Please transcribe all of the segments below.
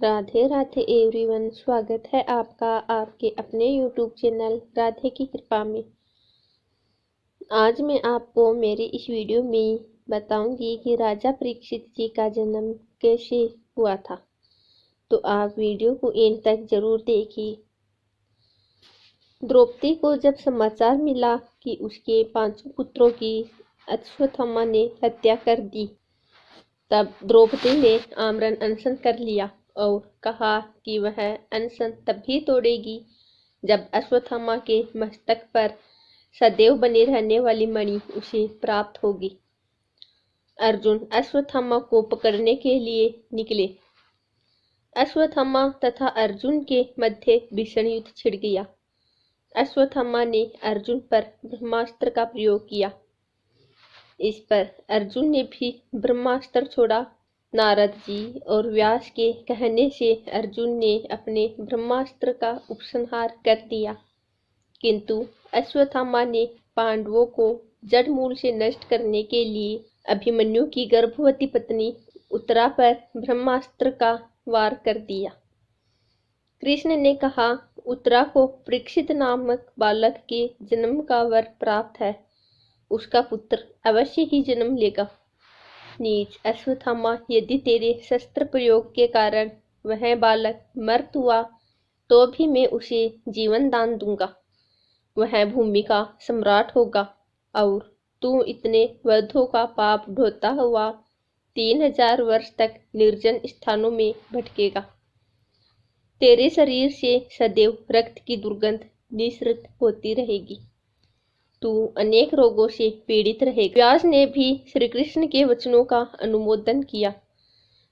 Radhe Radhe everyone. स्वागत है आपका आपके अपने यूट्यूब चैनल राधे की कृपा में। आज मैं आपको मेरी इस वीडियो में बताऊंगी कि राजा परीक्षित जी का जन्म कैसे हुआ था, तो आप वीडियो को एंड तक जरूर देखिए। द्रौपदी को जब समाचार मिला कि उसके 5 पुत्रों की अश्वत्थामा ने हत्या कर दी, तब द्रौपदी ने आमरण अनशन कर लिया और कहा कि वह अनशन तभी तोड़ेगी जब अश्वत्थामा के मस्तक पर सदैव बनी रहने वाली मणि उसे प्राप्त होगी। अर्जुन अश्वत्थामा को पकड़ने के लिए निकले। अश्वत्थामा तथा अर्जुन के मध्य भीषण युद्ध छिड़ गया। अश्वत्थामा ने अर्जुन पर ब्रह्मास्त्र का प्रयोग किया। इस पर अर्जुन ने भी ब्रह्मास्त्र छोड़ा। नारद जी और व्यास के कहने से अर्जुन ने अपने ब्रह्मास्त्र का उपसंहार कर दिया, किंतु अश्वत्थामा ने पांडवों को जड़ मूल से नष्ट करने के लिए अभिमन्यु की गर्भवती पत्नी उत्तरा पर ब्रह्मास्त्र का वार कर दिया। कृष्ण ने कहा, उत्तरा को परीक्षित नामक बालक के जन्म का वर प्राप्त है, उसका पुत्र अवश्य ही जन्म लेगा। नीच अश्वत्थामा, यदि तेरे शस्त्र प्रयोग के कारण वह बालक मर्त हुआ तो भी मैं उसे जीवन दान दूंगा। वह भूमि का सम्राट होगा और तू इतने वधों का पाप ढोता हुआ 3000 वर्ष तक निर्जन स्थानों में भटकेगा। तेरे शरीर से सदैव रक्त की दुर्गंध निसृत होती रहेगी। तू अनेक रोगों से पीड़ित रहेगा। व्यास ने भी श्री कृष्ण के वचनों का अनुमोदन किया।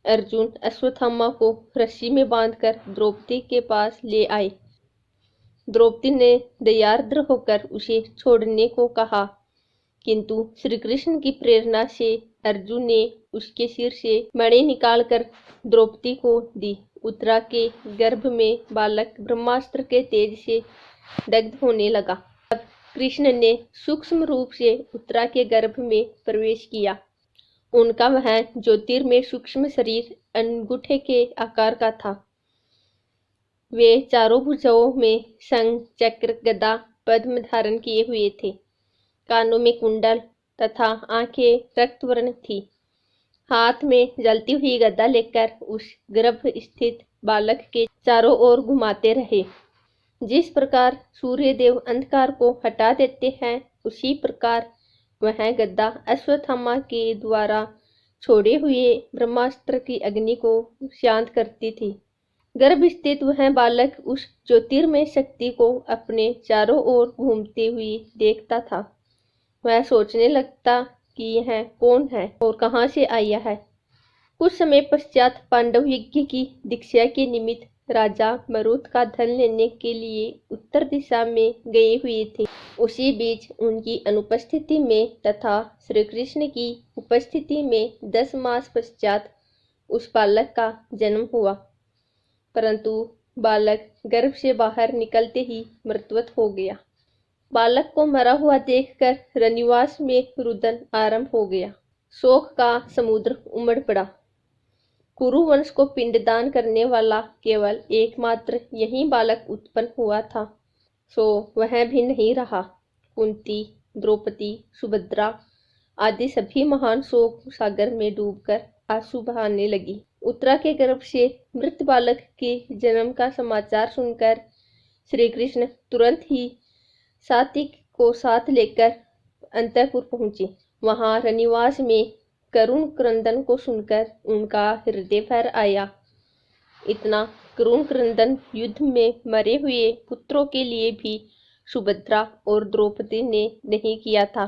अर्जुन अश्वत्थामा को रस्सी में बांधकर द्रौपदी के पास ले आए। द्रौपदी ने दयार्द्र होकर उसे छोड़ने को कहा, किंतु श्री कृष्ण की प्रेरणा से अर्जुन ने उसके सिर से मणि निकालकर द्रौपदी को दी। उत्तरा के गर्भ में बालक ब्रह्मास्त्र के तेज से दग्ध होने लगा। कृष्ण ने सूक्ष्म रूप से उत्तरा के गर्भ में प्रवेश किया। उनका वह ज्योतिर्मय सूक्ष्म शरीर अंगूठे के आकार का था। वे चारों भुजाओं में शंख, चक्र, गदा, पद्म धारण किए हुए थे। कानों में कुंडल तथा आंखें रक्तवर्ण थी। हाथ में जलती हुई गदा लेकर उस गर्भ स्थित बालक के चारों ओर घुमाते रहे। जिस प्रकार सूर्यदेव अंधकार को हटा देते हैं, उसी प्रकार वह गद्दा अश्वत्थामा के द्वारा छोड़े हुए ब्रह्मास्त्र की अग्नि को शांत करती थी। गर्भ स्थित वह बालक उस ज्योतिर्मय शक्ति को अपने चारों ओर घूमते हुए देखता था। वह सोचने लगता कि यह कौन है और कहाँ से आया है। कुछ समय पश्चात पांडव यज्ञ की दीक्षा के निमित्त राजा मरुत का धन लेने के लिए उत्तर दिशा में गए हुए थे। उसी बीच उनकी अनुपस्थिति में तथा श्री कृष्ण की उपस्थिति में 10 मास पश्चात उस बालक का जन्म हुआ, परंतु बालक गर्भ से बाहर निकलते ही मृतवत हो गया। बालक को मरा हुआ देखकर रनिवास में रुदन आरंभ हो गया। शोक का समुद्र उमड़ पड़ा। कुरु वंश को पिंडदान करने वाला केवल एकमात्र यही बालक उत्पन्न हुआ था, सो वह भी नहीं रहा। कुंती, द्रौपदी, सुभद्रा आदि सभी महान शोक सागर में डूबकर आंसू बहाने लगी। उत्तरा के गर्भ से मृत बालक के जन्म का समाचार सुनकर श्री कृष्ण तुरंत ही सात्विक को साथ लेकर अंतःपुर पहुंचे। वहां रनिवास में करुण क्रंदन को सुनकर उनका हृदय भर आया। इतना करुण क्रंदन युद्ध में मरे हुए पुत्रों के लिए भी सुभद्रा और द्रौपदी ने नहीं किया था,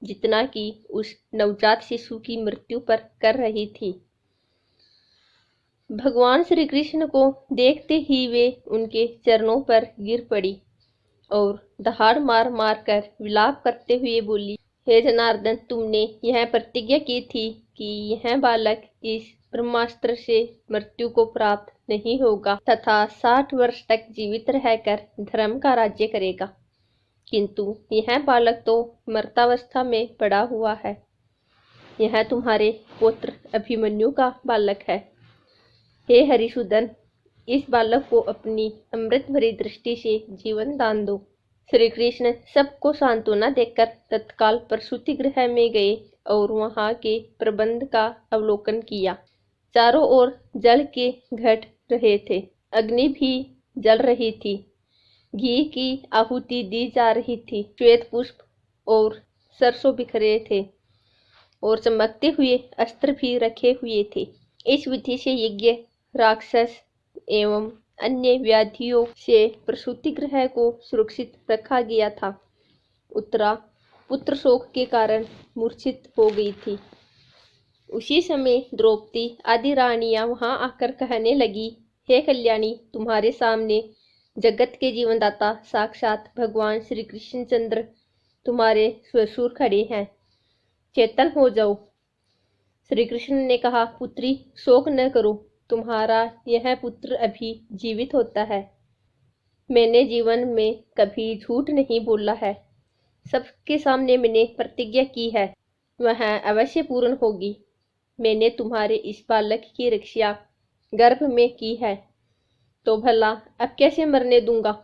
जितना कि उस नवजात शिशु की मृत्यु पर कर रही थी। भगवान श्री कृष्ण को देखते ही वे उनके चरणों पर गिर पड़ी और दहाड़ मार मार कर विलाप करते हुए बोली, हे जनार्दन, तुमने यह प्रतिज्ञा की थी कि यह बालक इस ब्रह्मास्त्र से मृत्यु को प्राप्त नहीं होगा तथा 60 वर्ष तक जीवित रहकर धर्म का राज्य करेगा, किंतु यह बालक तो मर्तावस्था में पड़ा हुआ है। यह तुम्हारे पुत्र अभिमन्यु का बालक है। हे हरिसूदन, इस बालक को अपनी अमृत भरी दृष्टि से जीवन दान दो। श्री कृष्ण सबको सांत्वना देकर तत्काल प्रसूति गृह में गए और वहां के प्रबंध का अवलोकन किया। चारों ओर जल के घट रहे थे, अग्नि भी जल रही थी, घी की आहुति दी जा रही थी, श्वेत पुष्प और सरसों बिखरे थे और चमकते हुए अस्त्र भी रखे हुए थे। इस विधि से यज्ञ, राक्षस एवं अन्य व्याधियों से प्रसूति गृह को सुरक्षित रखा गया था। उत्तरा पुत्र शोक के कारण मूर्छित हो गई थी। उसी समय द्रौपदी आदि रानियां वहां आकर कहने लगी, हे कल्याणी, तुम्हारे सामने जगत के जीवनदाता साक्षात भगवान श्री कृष्णचंद्र तुम्हारे ससुर खड़े हैं, चेतन हो जाओ। श्री कृष्ण ने कहा, पुत्री शोक न करो, तुम्हारा यह पुत्र अभी जीवित होता है। मैंने जीवन में कभी झूठ नहीं बोला है। सबके सामने मैंने प्रतिज्ञा की है, वह अवश्य पूर्ण होगी। मैंने तुम्हारे इस बालक की रक्षा गर्भ में की है, तो भला अब कैसे मरने दूंगा।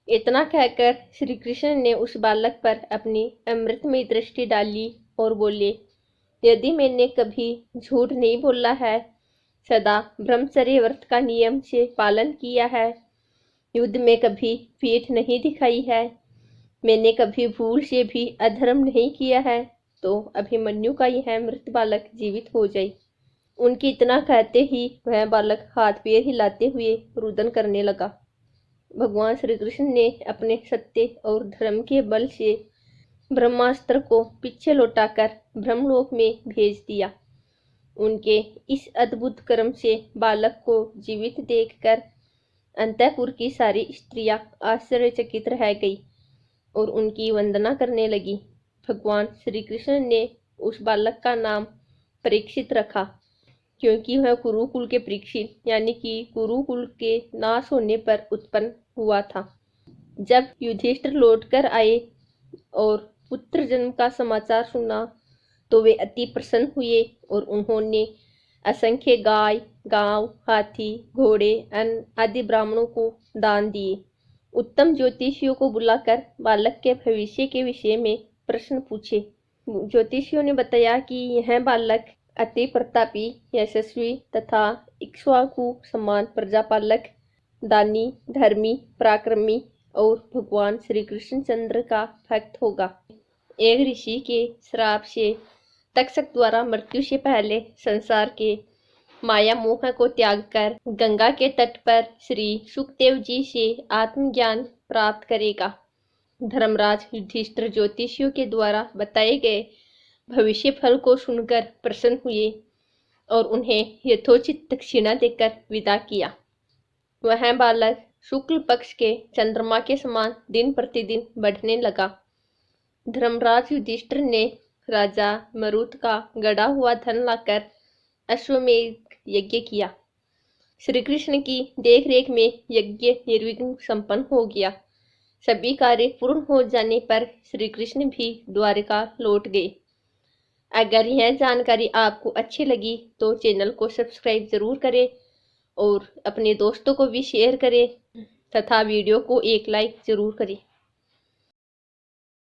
इतना कहकर श्री कृष्ण ने उस बालक पर अपनी अमृतमयी दृष्टि डाली और बोले, यदि मैंने कभी झूठ नहीं बोला है, सदा ब्रह्मचर्य व्रत का नियम से पालन किया है, युद्ध में कभी पीठ नहीं दिखाई है, मैंने कभी भूल से भी अधर्म नहीं किया है, तो अभिमन्यु का यह मृत बालक जीवित हो जाए। उनकी इतना कहते ही वह बालक हाथ पैर हिलाते हुए रुदन करने लगा। भगवान श्री कृष्ण ने अपने सत्य और धर्म के बल से ब्रह्मास्त्र को पीछे लौटाकर ब्रह्मलोक में भेज दिया। उनके इस अद्भुत कर्म से बालक को जीवित देखकर अंतःपुर की सारी स्त्रियां आश्चर्यचकित रह गई और उनकी वंदना करने लगी। भगवान श्री कृष्ण ने उस बालक का नाम परीक्षित रखा, क्योंकि वह कुरुकुल के परीक्षित यानी कि कुरुकुल के नाश होने पर उत्पन्न हुआ था। जब युधिष्ठिर लौटकर आए और पुत्र जन्म का समाचार सुना तो वे अति प्रसन्न हुए और उन्होंने असंख्य गाय, गांव, हाथी, घोड़े, अन्न आदि ब्राह्मणों को दान दिए। उत्तम ज्योतिषियों को बुलाकर बालक के भविष्य के विषय में प्रश्न पूछे। ज्योतिषियों ने बताया कि यह बालक अति प्रतापी, यशस्वी तथा इक्ष्वाकु समान प्रजापालक, दानी, धर्मी, पराक्रमी और भगवान श्री कृष्णचंद्र का भक्त होगा। एक ऋषि के श्राप से तक्षक द्वारा मृत्यु से पहले संसार के माया मोह को त्याग कर गंगा के तट पर श्री सुखदेव जी से आत्मज्ञान प्राप्त करेगा। धर्मराज युधिष्ठिर ज्योतिषियों के द्वारा बताए गए भविष्य फल को सुनकर प्रसन्न हुए और उन्हें यथोचित दक्षिणा देकर विदा किया। वह बालक शुक्ल पक्ष के चंद्रमा के समान दिन प्रतिदिन बढ़ने लगा। धर्मराज युधिष्ठिर ने राजा मरुत का गड़ा हुआ धन लाकर अश्वमेध यज्ञ किया। श्री कृष्ण की देखरेख में यज्ञ निर्विघ्न संपन्न हो गया। सभी कार्य पूर्ण हो जाने पर श्री कृष्ण भी द्वारिका लौट गए। अगर यह जानकारी आपको अच्छी लगी तो चैनल को सब्सक्राइब जरूर करें और अपने दोस्तों को भी शेयर करें तथा वीडियो को एक लाइक जरूर करें।